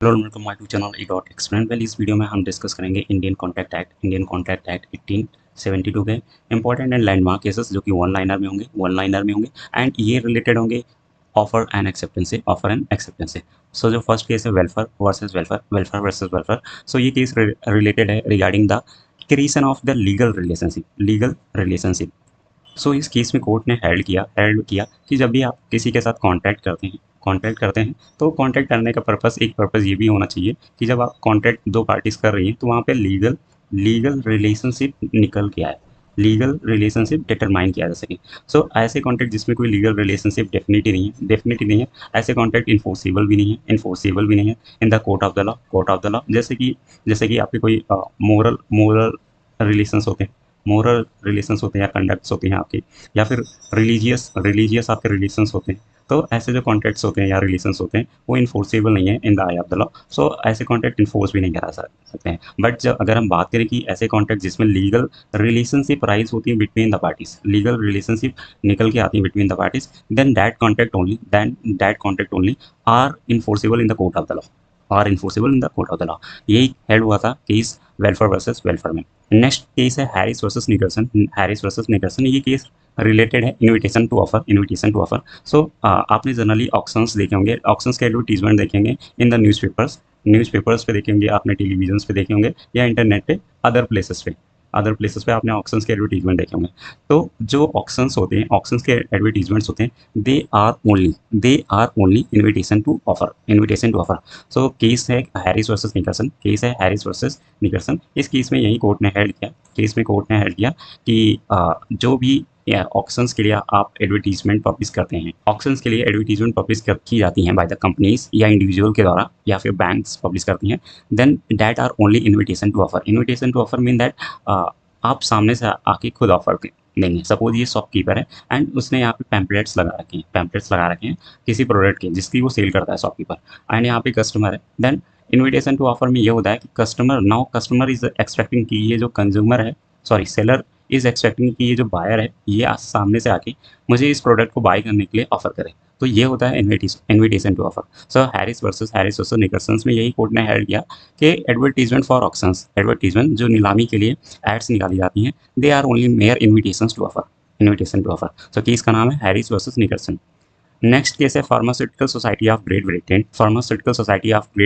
Hello welcome my to channel E dot explain. Well, इस video में हम discuss करेंगे इंडियन कॉन्ट्रैक्ट एक्ट 1872 के इंपॉर्टेंट एंड लैंडमार्क केसेस जो कि वन लाइनर में होंगे एंड ये रिलेटेड होंगे ऑफर एंड एक्सेप्टेंस से। सो जो फर्स्ट केस है वेलफेयर वर्सेस वेलफेयर। सो ये केस रिलेटेड है regarding the creation of the legal relationship. So इस केस में कोर्ट ने हेल्ड किया कि जब भी आप किसी के साथ कॉन्ट्रैक्ट करते हैं तो कॉन्ट्रैक्ट करने का पर्पस ये भी होना चाहिए कि जब आप कॉन्ट्रैक्ट दो पार्टीज कर रही हैं तो वहाँ पे लीगल रिलेशनशिप निकल के आए, लीगल रिलेशनशिप डिटरमाइन किया जा सके। सो ऐसे कॉन्ट्रैक्ट जिसमें कोई लीगल रिलेशनशिप डेफिनेटली नहीं है, ऐसे कॉन्ट्रैक्ट इन्फोर्सेबल भी नहीं है in the court of the law. जैसे कि आपके कोई मोरल रिलेशंस होते हैं या कंडक्ट्स होते हैं आपके, या फिर रिलीजियस आपके रिलेशंस होते हैं। तो ऐसे जो कॉन्ट्रैक्ट्स होते हैं या रिलेशंस होते हैं वो इन्फोर्सेबल नहीं है in the eye of the law. So ऐसे कॉन्ट्रैक्ट इन्फोर्स भी नहीं करा सकते हैं। बट जब अगर हम बात करें कि ऐसे कॉन्ट्रैक्ट जिसमें लीगल रिलेशनशिप राइज होती है between the parties, legal relationship निकल के आती है between the parties, then that contract only are enforceable in the court of the law, यही हेड हुआ था केस वेलफेयर में। नेक्स्ट केस है हैरिस वर्सेस निकलसन। ये केस रिलेटेड है इनविटेशन टू ऑफर। सो आपने जनरली ऑक्शंस देखे होंगे, ऑक्शंस के एडवर्टीजमेंट देखेंगे इन द न्यूज़पेपर्स पे देखे होंगे आपने, टेलीविजन पे देखे होंगे या इंटरनेट पे अदर प्लेसेस पे आपने ऑक्शंस के एडवर्टीजमेंट देखे होंगे। तो जो ऑक्शंस के एडवर्टीजमेंट्स होते हैं, they are only invitation to offer. So case है हैरिस वर्सेस निकलसन। इस केस में यही कोर्ट ने हेल्ड किया कि जो भी ऑक्शंस के लिए आप एडवर्टीजमेंट पब्लिश की जाती हैं बाय द कंपनीज या इंडिविजुअल के द्वारा या फिर बैंक्स पब्लिश करती हैं, then that are only invitation to offer mean that आप सामने से आके खुद ऑफर देंगे। सपोज ये शॉपकीपर है एंड उसने यहाँ पे पैम्पलेट्स लगा रखे हैं किसी प्रोडक्ट के जिसकी वो सेल करता है शॉपकीपर, एंड यहाँ पे कस्टमर है। देन इनविटेशन टू ऑफर में ये होता है कि कस्टमर इज एक्सपेक्टिंग कि ये जो कंज्यूमर है, सॉरी सेलर इज एक्सपेक्टिंग कि ये जो बायर है ये आज सामने से आके मुझे इस प्रोडक्ट को बाय करने के लिए ऑफर करे। तो ये होता है invitation to offer. So Harris versus Nicholsons में यही कोर्ट ने हेल्ड किया कि एडवर्टीजमेंट जो नीलामी के लिए एड्स निकाली जाती हैं, they are only mere invitation to offer. So case का नाम है Harris versus Nicholson. Next case है pharmaceutical society of Great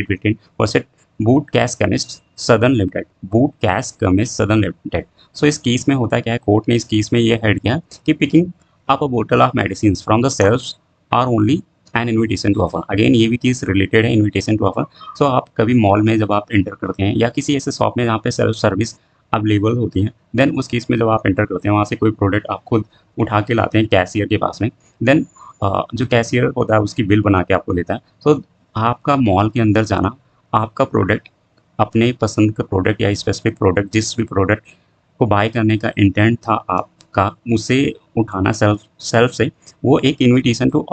Britain versus Boot Cash Chemist Southern Limited. So इस केस में होता क्या है, कोर्ट ने इस केस में ये हेड किया कि पिकिंग अप अ बोतल of medicine from the shelves are only an invitation to offer. Again ये भी चीज़ रिलेटेड है इन्विटेशन टू ऑफर। सो आप कभी मॉल में जब आप एंटर करते हैं या किसी ऐसे शॉप में जहाँ पे सेल्फ सर्विस अवेलेबल होती हैं, देन उस केस में जब आप एंटर करते हैं वहाँ से कोई प्रोडक्ट आप खुद उठा के लाते हैं कैशियर के पास में, देन जो कैशियर होता है उसकी बिल बना के आपको देता है। तो आपका मॉल के अंदर जाना, आपका प्रोडक्ट, अपने पसंद का प्रोडक्ट या स्पेसिफिक प्रोडक्ट, जिस भी प्रोडक्ट को बाय करने का इंटेंट था आपका, उसे उठाना सेल्फ से, वो एक इन्विटेशन टू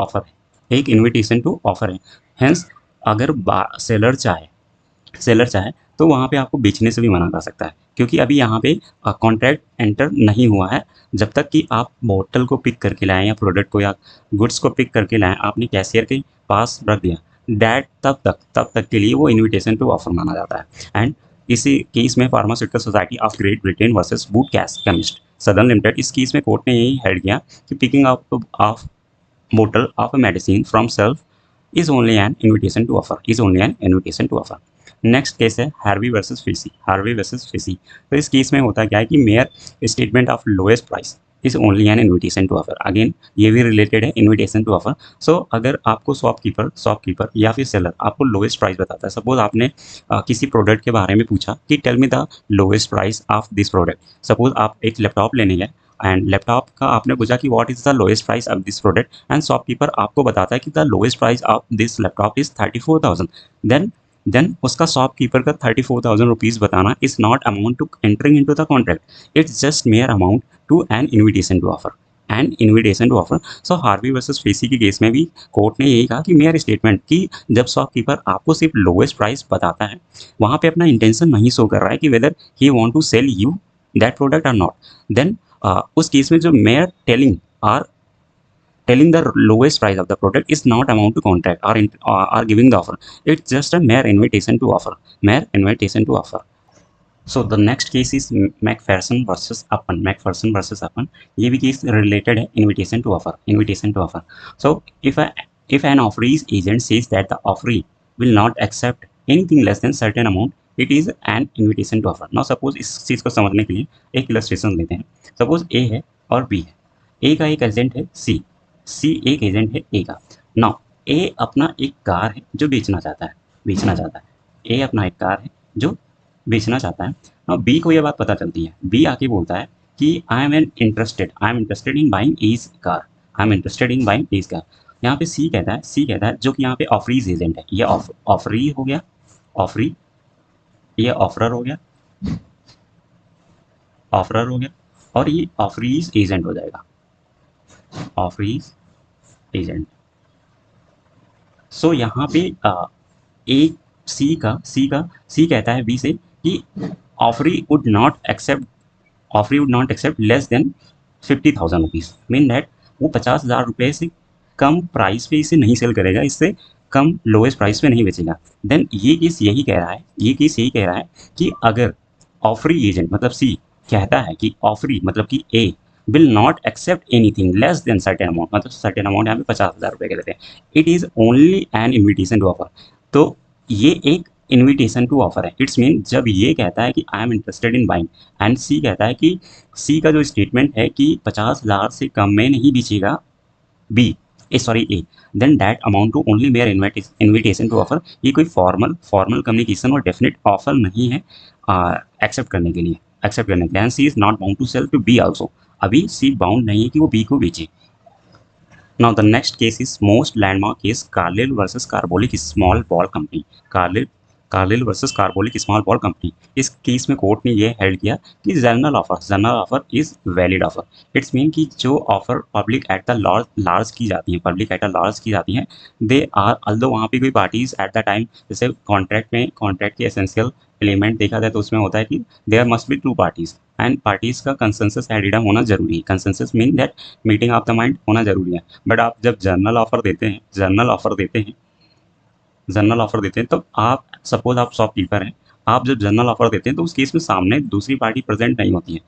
ऑफर है। हेंस अगर सेलर चाहे तो वहाँ पे आपको बेचने से भी मना कर सकता है, क्योंकि अभी यहाँ पे कॉन्ट्रैक्ट एंटर नहीं हुआ है। जब तक कि आप बोतल को पिक करके लाएं या प्रोडक्ट को या गुड्स को पिक करके लाएं, आपने कैशियर के पास रख दिया, डैट तब तक के लिए वो इनविटेशन टू ऑफर माना जाता है। एंड इसी केस में pharmaceutical society of Great Britain versus Boot Cash Chemist Southern limited, इस केस में कोर्ट ने यही हेल्ड किया कि picking up of bottle of a medicine from shelf is only an invitation to offer। Next case है Harvey versus Facey. तो इस case में होता क्या है कि mere statement of lowest price is only an invitation to offer. Again ये भी रिलेटेड है इन्विटेशन टू ऑफर। सो अगर आपको शॉपकीपर या फिर सेलर आपको लोएस्ट प्राइस बताता है, सपोज आपने किसी प्रोडक्ट के बारे में पूछा कि tell me the lowest price of this product. Suppose आप एक लैपटॉप लेने गए एंड लैपटॉप का आपने पूछा कि what is the lowest price of this product, and shopkeeper आपको बताता है कि the lowest price of this laptop is 34,000। Then उसका शॉपकीपर का 34,000 रुपीज़ बताना is not amount to entering into the contract, it's just mere amount to an invitation to offer. So Harvey versus Facey के case में भी court ने यही कहा कि मेयर स्टेटमेंट कि जब शॉपकीपर आपको सिर्फ लोएस्ट प्राइस बताता है, वहाँ पे अपना इंटेंशन नहीं शो कर रहा है कि whether he want to sell you that product और नॉट, देन उस केस में जो mere telling the lowest price of the product is not amount to contract or giving the offer. It's just a mere invitation to offer. Mere invitation to offer. So the next case is McPherson versus Upton. McPherson versus Upton. ये भी case related है invitation to offer. Invitation to offer. So if an offeree's agent says that the offeree will not accept anything less than certain amount, it is an invitation to offer. Now suppose इस चीज़ को समझने के लिए एक illustration लेते हैं. Suppose A है और B है. A का एक एजेंट है C एक एजेंट है A का. Now A अपना एक कार है जो बेचना चाहता है. A अपना एक कार है जो बेचना चाहता है. अब बी को यह बात पता चलती है. बी आके बोलता है कि I am interested in buying as car. यहाँ पे सी कहता है जो कि यहाँ पे ऑफरीज एजेंट है. ये ऑफरी हो गया, ये ऑफरर हो गया और ये ऑफरीज एजेंट हो जाएगा. ऑफरीज एजेंट. सो यहाँ पे एक सी कहता है बी से कि offeree would not accept less than 50,000 rupees. Mean that वो 50,000 रुपये से कम प्राइस पे इसे नहीं सेल करेगा, इससे कम लोएस्ट प्राइस पे नहीं बेचेगा. देन ये केस यही कह रहा है कि अगर ऑफरी एजेंट मतलब सी कहता है कि ऑफरी मतलब कि A will not accept anything less than certain amount, मतलब सर्टेन अमाउंट यहाँ पे 50,000 रुपये के देते हैं. It is only an invitation to offer. तो ये एक इन्विटेशन टू ऑफर है. इट्स मीन जब ये कहता है कि I am interested in buying and C कहता है कि सी का जो स्टेटमेंट है कि 50,000 से कम में नहीं बेचेगा A, then that amount to only mere invitation to offer. ये कोई फॉर्मल कम्युनिकेशन और डेफिनेट ऑफर नहीं है एक्सेप्ट करने के लिए. And C is not bound to sell to B also. अभी सी बाउंड नहीं है कि वो बी को बेचे. Now the next case is most landmark case Carlyle versus Carbolic Small Ball Company. Carlyle versus Carbolic Small Ball Company. इस case में court ने ये हेल्ड किया कि general offer is valid offer. It's mean कि जो offer public at the large की जाती हैं दे आर अल्दो वहाँ पे कोई पार्टीज एट द टाइम, जैसे कॉन्ट्रैक्ट के एसेंशियल एलिमेंट देखा जाए तो उसमें होता है कि there must be 2 parties and parties का कंसेंसस एडिडम होना जरूरी है. Consensus mean that meeting of the mind होना जरूरी है. बट आप जब जनरल ऑफर देते हैं तो आप सपोज आप शॉपकीपर हैं, आप जब जनरल ऑफर देते हैं तो उस केस में सामने दूसरी पार्टी प्रेजेंट नहीं होती है.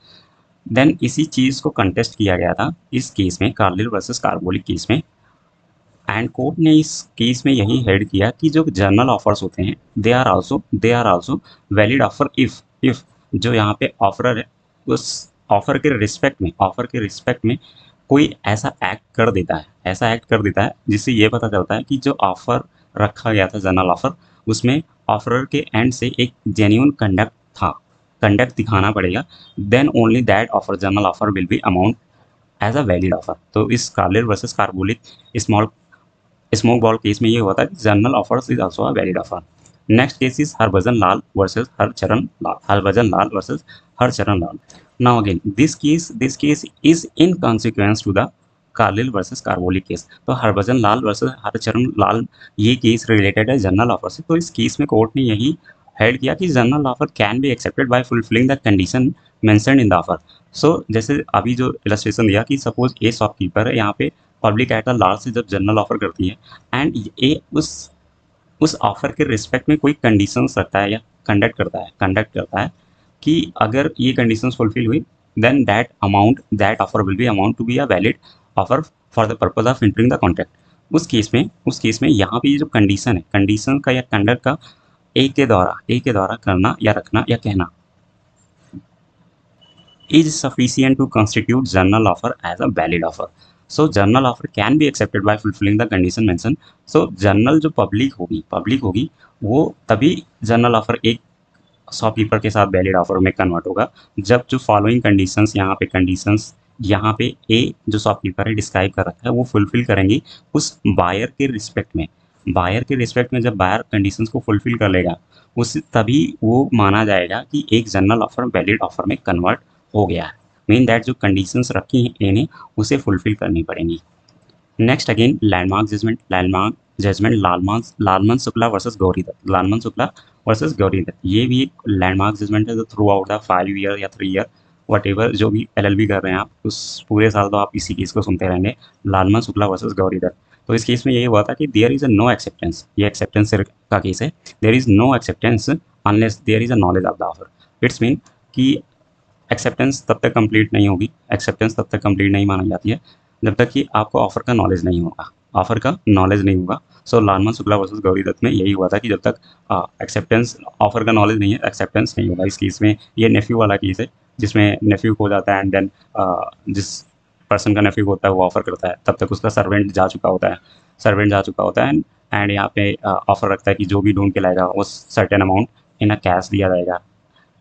देन इसी चीज़ को कंटेस्ट किया गया था इस केस में, कार्लिल वर्सेस कार्बोलिक केस में. एंड कोर्ट ने इस केस में यही हेड किया कि जो जनरल ऑफर्स होते हैं they are also valid offer if जो यहाँ पे ऑफरर है उस ऑफर के रिस्पेक्ट में कोई ऐसा एक्ट कर देता है जिससे ये पता चलता है कि जो ऑफर रखा गया था जनरल ऑफर, उसमें ऑफरर के एंड से एक जेन्युइन कंडक्ट दिखाना पड़ेगा. Then only that offer general offer will be amount as a valid offer. तो इस Carlill versus Carbolic smoke ball case में ये हुआ था कि general offers is also a valid offer. Next case is Harbhajan Lal versus Harcharan Lal. Now again this case is in consequence to the Carlill versus Carbolic case. तो Harbhajan Lal versus Harcharan लाल ये case related है general offer से. तो इस केस में कोर्ट ने यही held किया कि general offer can be accepted by fulfilling the condition mentioned in the offer. So जैसे अभी जो इलस्ट्रेशन दिया कि सपोज ए शॉपकीपर है, यहाँ पे पब्लिक एट अ लार्ज से जब जनरल ऑफर करती है एंड ए उस ऑफर के रिस्पेक्ट में कोई कंडीशंस रखता है या कंडक्ट करता है कि अगर ये कंडीशंस फुलफिल हुई then that offer will be amount to be a valid offer for the purpose of entering the contract. उस केस में यहाँ पे ये जो कंडीशन का या कंडक्ट का ए के द्वारा करना या रखना या कहना is sufficient to constitute journal offer as a valid offer. So journal offer can be accepted by fulfilling the condition mentioned. So journal जो पब्लिक होगी वो तभी journal offer एक शॉपकीपर के साथ वैलिड ऑफर में कन्वर्ट होगा जब जो फॉलोइंग कंडीशंस यहाँ पे ए जो शॉपकीपर है डिस्क्राइब कर रखा है वो फुलफिल करेंगी उस बायर के रिस्पेक्ट में. जब बायर कंडीशंस को फुलफिल कर लेगा उस तभी वो माना जाएगा कि एक जनरल ऑफर वैलिड ऑफर में कन्वर्ट हो गया है. मीन दैट जो कंडीशंस रखी हैं इन्हें उसे फुलफिल करनी पड़ेंगी. Next again landmark judgement Lalman Shukla versus Gauri Dutt. ये भी एक लैंडमार्क जजमेंट है जो थ्रू आउट द 5 ईयर या 3 ईयर वट एवर जो भी LLB कर रहे हैं आप, उस पूरे साल तो आप इसी केस को सुनते रहेंगे, लालमन शुक्ला वर्सेस गौरीधर। तो इस केस में यही हुआ था कि there is a no acceptance, ये एक्सेप्टेंस का केस है। There is no acceptance unless there is a knowledge of the offer. It's mean कि एक्सेप्टेंस तब तक कंप्लीट नहीं होगी, एक्सेप्टेंस तब तक कंप्लीट नहीं मानी जाती है जब तक कि आपको ऑफर का नॉलेज नहीं होगा, ऑफर का नॉलेज नहीं होगा। सो लालमन शुक्ला वर्सेस गौरी दत्त में यही हुआ था कि जब तक एक्सेप्टेंस, ऑफर का नॉलेज नहीं है, एक्सेप्टेंस नहीं होगा। इस केस में ये नेफ्यू वाला केस है, जिसमें नेफ्यू हो जाता है एंड देन जिस पर्सन का नेफ्यू होता है वो ऑफर करता है, तब तक उसका सर्वेंट जा चुका होता है, सर्वेंट जा चुका होता है एंड यहाँ पे ऑफर रखता है कि जो भी ढूंढ के लाएगा वो certain amount in a cash दिया जाएगा,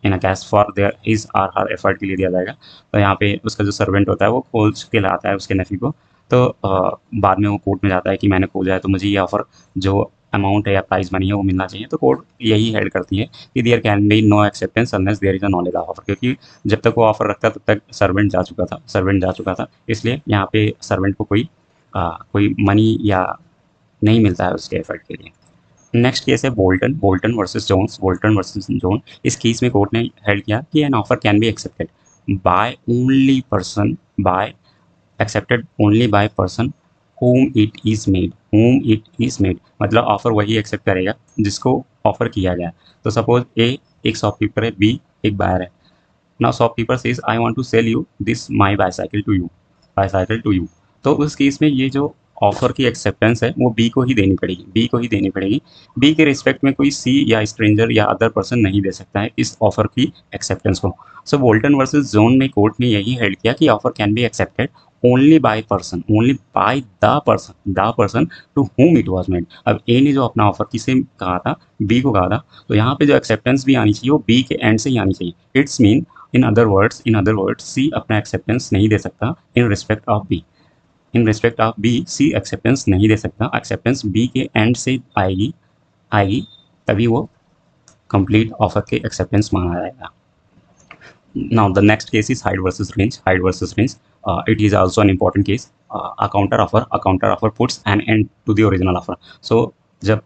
in a cash for there is are her effort के लिए दिया जाएगा। तो यहाँ पे उसका जो सर्वेंट होता है वो खोज के लाता है उसके नेफी को। तो बाद में वो कोर्ट में जाता है कि मैंने खोजा है तो मुझे ये ऑफर जो अमाउंट है या प्राइस मनी है वो मिलना चाहिए। तो कोर्ट यही हेड करती है कि there can be no acceptance unless there is a knowledge of offer, क्योंकि जब तक वो ऑफर रखता है तब तक सर्वेंट जा चुका था, सर्वेंट जा चुका था, इसलिए यहाँ पे सर्वेंट को कोई मनी या नहीं मिलता है उसके एफर्ट के लिए। नेक्स्ट केस है Bolton, Bolton versus Jones, Bolton versus Jones. इस केस में कोर्ट ने हेल्ड किया कि an offer can be accepted by only person, by accepted only by person whom it is made, whom it is made, मतलब offer वही accept करेगा जिसको offer किया गया। तो सपोज ए एक शॉपकीपर है, बी एक बायर है। Now shopkeeper says I want to sell you this my bicycle to you, bicycle to you. तो उस केस में ये जो ऑफर की एक्सेप्टेंस है वो बी को ही देनी पड़ेगी, बी को ही देनी पड़ेगी। बी के रिस्पेक्ट में कोई सी या स्ट्रेंजर या अदर पर्सन नहीं दे सकता है इस ऑफर की एक्सेप्टेंस को। सो बोल्टन वर्सेस जोन में कोर्ट ने यही हेल्ड किया कि offer can be accepted only by person, only by the person to whom it was made. अब ए ने जो अपना ऑफर किसे कहा था, बी को कहा था, तो यहाँ पे जो एक्सेप्टेंस भी आनी चाहिए वो बी के एंड से ही आनी चाहिए। It's mean in other words C अपना एक्सेप्टेंस नहीं दे सकता in respect of B, in respect of B C acceptance नहीं दे सकता, एक्सेप्टेंस बी के एंड से आएगी, आएगी तभी वो कंप्लीट ऑफर के एक्सेप्टेंस माना जाएगा। Now the next case is Hyde versus Range. Hyde versus Range. It is also an important case. A counter offer puts an end to the original offer. So जब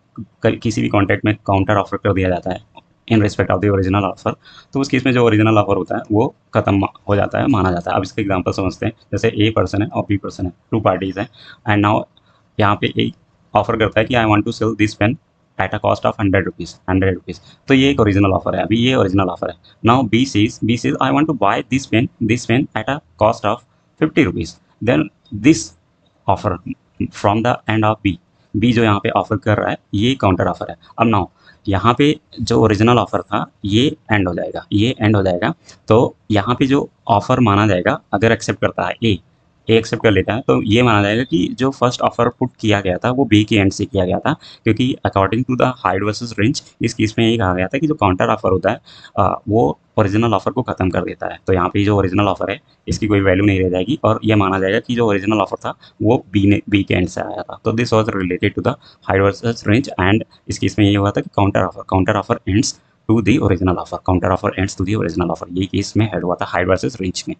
किसी भी contract में counter offer कर दिया जाता है इन respect of the original offer, तो उस केस में जो ओरिजिनल ऑफर होता है वो खत्म हो जाता है, माना जाता है। अब इसका एग्जांपल समझते हैं। जैसे ए पर्सन है और बी पर्सन है, टू पार्टीज हैं एंड नाउ यहाँ पे ए ऑफर करता है कि I want to sell this pen at a cost of 100 rupees, 100 rupees. तो ये एक ओरिजिनल ऑफर है, अभी ये ओरिजिनल ऑफर है। Now B says I want to buy this pen at a cost of 50 rupees. Then this offer from the end of B, B जो यहाँ पे ऑफर कर रहा है ये काउंटर ऑफर है। अब नाउ यहाँ पे जो ओरिजिनल ऑफर था ये एंड हो जाएगा, ये एंड हो जाएगा। तो यहाँ पे जो ऑफर माना जाएगा अगर एक्सेप्ट करता है ए एक्सेप्ट कर लेता है तो ये माना जाएगा कि जो फर्स्ट ऑफर पुट किया गया था वो बी के एंड से किया गया था, क्योंकि according to the Hyde versus Wrench इस केस में ये कहा गया था कि जो काउंटर ऑफर होता है वो ओरिजिनल ऑफर को खत्म कर देता है। तो यहाँ पे जो ओरिजिनल ऑफर है इसकी कोई वैल्यू नहीं रह जाएगी और ये माना जाएगा कि जो ओरिजिनल ऑफर था वो बी के एंड से आया था। तो this was related to the Hyde versus Wrench and इस केस में ये हुआ था कि counter offer ends to the original offer, counter offer ends to the original offer. ये केस में हेड हुआ था हाइड वर्सेस रेंज में।